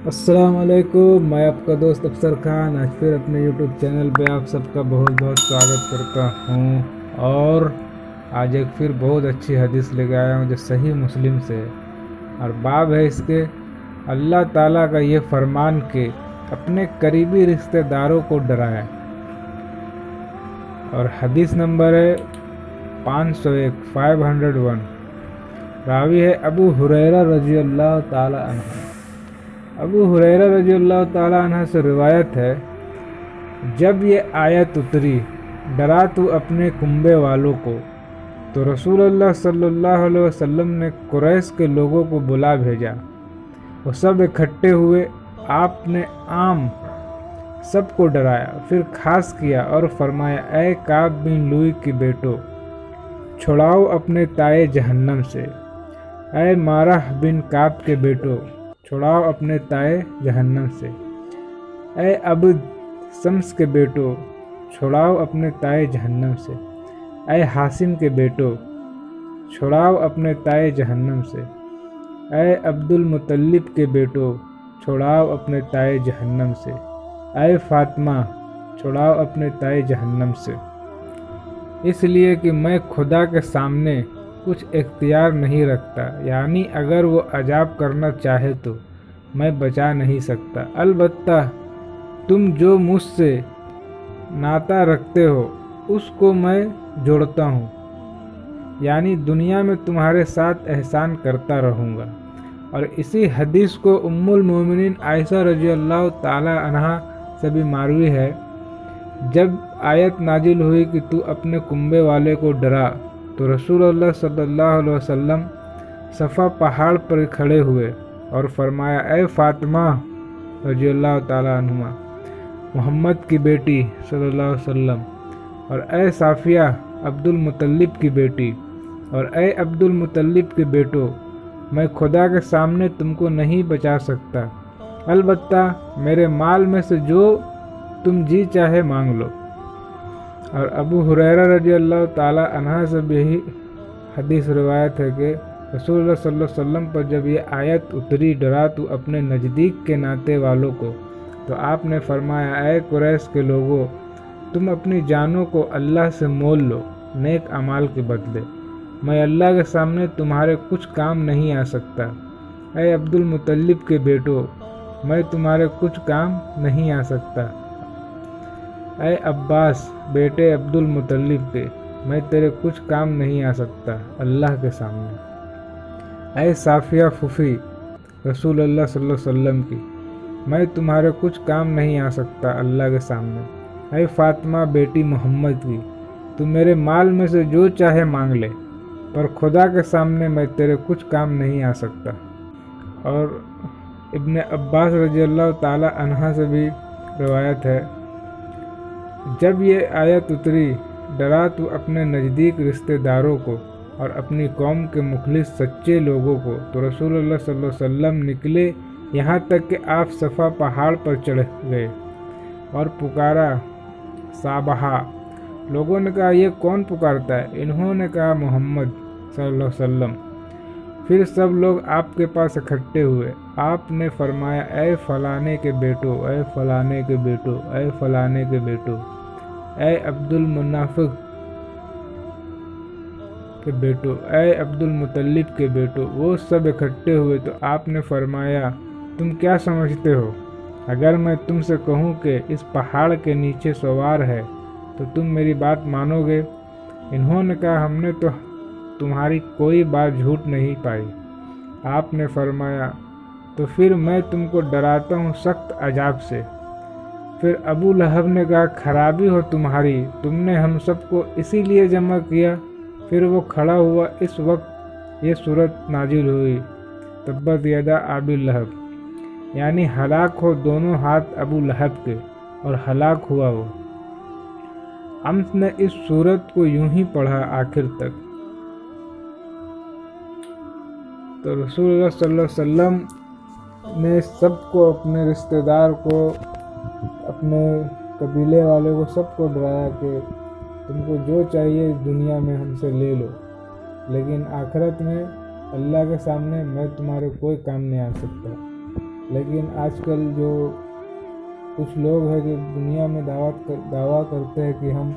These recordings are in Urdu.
السلام علیکم، میں آپ کا دوست افسر خان آج پھر اپنے یوٹیوب چینل پہ آپ سب کا بہت بہت سواگت کرتا ہوں، اور آج ایک پھر بہت اچھی حدیث لے کے آیا ہوں جو صحیح مسلم سے ہے، اور باب ہے اس کے اللہ تعالیٰ کا یہ فرمان کہ اپنے قریبی رشتہ داروں کو ڈرائے، اور حدیث نمبر ہے 501 راوی ہے ابو ہریرہ رضی اللہ تعالی عنہ۔ ابو ہریرہ رضی اللہ تعالیٰ عنہ سے روایت ہے، جب یہ آیت اتری ڈرا تو اپنے کنبے والوں کو، تو رسول اللہ صلی اللہ علیہ وسلم نے قریش کے لوگوں کو بلا بھیجا، وہ سب اکٹھے ہوئے، آپ نے عام سب کو ڈرایا، پھر خاص کیا اور فرمایا، اے کعب بن لوئی کے بیٹو، چھڑاؤ اپنے تائے جہنم سے، اے مارح بن کعب کے بیٹو، چھڑاؤ اپنے تائے جہنم سے، اے عبد شمس کے بیٹو، چھڑاؤ اپنے تائے جہنم سے، اے حاسم کے بیٹو، چھڑاؤ اپنے تائے جہنم سے، اے عبد المطلب کے بیٹو، چھڑاؤ اپنے تائے جہنم سے، اے فاطمہ، چھڑاؤ اپنے تائے جہنم سے، اس لیے کہ میں خدا کے سامنے کچھ اختیار نہیں رکھتا، یعنی اگر وہ عذاب کرنا چاہے تو میں بچا نہیں سکتا، البتہ تم جو مجھ سے ناطہ رکھتے ہو اس کو میں جوڑتا ہوں، یعنی دنیا میں تمہارے ساتھ احسان کرتا رہوں گا۔ اور اسی حدیث کو ام المومنین عائشہ رضی اللہ تعالی عنہا سے بھی مروی ہے، جب آیت نازل ہوئی کہ تو اپنے کنبے والے کو ڈرا، تو رسول اللہ صلی اللہ علیہ وسلم صفا پہاڑ پر کھڑے ہوئے اور فرمایا، اے فاطمہ رضی اللہ تعالی عنہ، محمد کی بیٹی صلی اللہ علیہ وسلم، اور اے صافیہ عبد المطلب کی بیٹی، اور اے عبد المطلب کے بیٹو، میں خدا کے سامنے تم کو نہیں بچا سکتا، البتہ میرے مال میں سے جو تم جی چاہے مانگ لو۔ اور ابو ہریرہ رضی اللہ تعالی عنہ سے بھی حدیث روایت ہے کہ رسول اللہ صلی اللہ علیہ وسلم پر جب یہ آیت اتری ڈرا تو اپنے نزدیک کے ناتے والوں کو، تو آپ نے فرمایا، اے قریش کے لوگوں، تم اپنی جانوں کو اللہ سے مول لو نیک اعمال کے بدلے، میں اللہ کے سامنے تمہارے کچھ کام نہیں آ سکتا، اے عبد المطلب کے بیٹو، میں تمہارے کچھ کام نہیں آ سکتا، اے عباس بیٹے عبد المطلب کے، میں تیرے کچھ کام نہیں آ سکتا اللہ کے سامنے، اے صافیہ پھوپھی رسول اللہ صلی اللہ علیہ وسلم کی، میں تمہارے کچھ کام نہیں آ سکتا اللہ کے سامنے، اے فاطمہ بیٹی محمد کی، تو میرے مال میں سے جو چاہے مانگ لے، پر خدا کے سامنے میں تیرے کچھ کام نہیں آ سکتا۔ اور ابن عباس رضی اللہ تعالی عنہ سے بھی روایت ہے، جب یہ آیت اتری ڈرا تو اپنے نزدیک رشتہ داروں کو اور اپنی قوم کے مخلص سچے لوگوں کو، تو رسول اللہ صلی اللہ علیہ وسلم نکلے یہاں تک کہ آپ صفا پہاڑ پر چڑھ گئے اور پکارا، صابحہ، لوگوں نے کہا، یہ کون پکارتا ہے؟ انہوں نے کہا، محمد صلی اللہ علیہ وسلم۔ پھر سب لوگ آپ کے پاس اکٹھے ہوئے، آپ نے فرمایا، اے فلانے کے بیٹو، اے فلانے کے بیٹو، اے فلانے کے بیٹو، اے عبد المنافق کے بیٹو، اے عبد المطلب کے بیٹو، وہ سب اکٹھے ہوئے، تو آپ نے فرمایا، تم کیا سمجھتے ہو؟ اگر میں تم سے کہوں کہ اس پہاڑ کے نیچے سوار ہے تو تم میری بات مانو گے؟ انہوں نے کہا، ہم نے تو تمہاری کوئی بات جھوٹ نہیں پائی۔ آپ نے فرمایا، تو پھر میں تم کو ڈراتا ہوں سخت عذاب سے۔ پھر ابو لہب نے کہا، خرابی ہو تمہاری، تم نے ہم سب کو اسی لیے جمع کیا۔ پھر وہ کھڑا ہوا، اس وقت یہ صورت نازل ہوئی، تبت یدا ابی لہب، یعنی ہلاک ہو دونوں ہاتھ ابو لہب کے، اور ہلاک ہوا وہ۔ امس نے اس صورت کو یوں ہی پڑھا آخر تک۔ تو رسول اللہ صلی اللہ علیہ وسلم نے سب کو، اپنے رشتہ دار کو، اپنے قبیلے والے کو، سب کو ڈرایا کہ تم کو جو چاہیے دنیا میں ہم سے لے لو، لیکن آخرت میں اللہ کے سامنے میں تمہارے کوئی کام نہیں آ سکتا۔ لیکن آج کل جو کچھ لوگ ہیں جو دنیا میں دعویٰ کرتے ہیں کہ ہم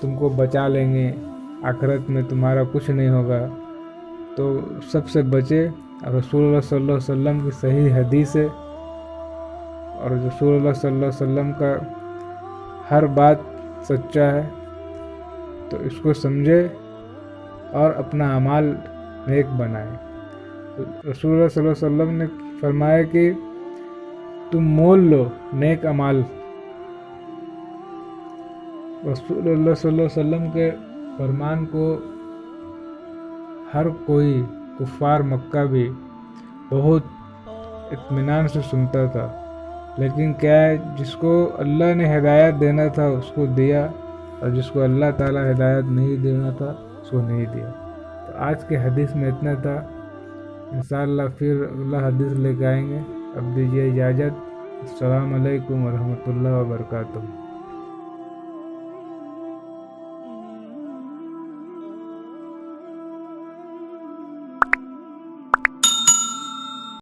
تم کو بچا لیں گے، آخرت میں تمہارا کچھ نہیں ہوگا، تو سب سے بچے۔ اور رسول اللہ صلی اللہ علیہ وسلم کی صحیح حدیث ہے، اور رسول اللہ صلی اللہ علیہ وسلم کا ہر بات سچا ہے، تو اس کو سمجھے اور اپنا اعمال نیک بنائے۔ رسول اللہ صلی اللہ علیہ وسلم نے فرمایا کہ تم مول لو نیک اعمال۔ رسول اللہ صلی اللہ علیہ وسلم کے فرمان کو ہر کوئی کفار مکہ بھی بہت اطمینان سے سنتا تھا، لیکن کیا ہے، جس کو اللہ نے ہدایت دینا تھا اس کو دیا، اور جس کو اللہ تعالیٰ ہدایت نہیں دینا تھا اس کو نہیں دیا۔ تو آج کے حدیث میں اتنا تھا، انشاءاللہ پھر اگلا حدیث لے کے آئیں گے۔ اب دیجیے اجازت۔ السلام علیکم ورحمۃ اللہ وبرکاتہ۔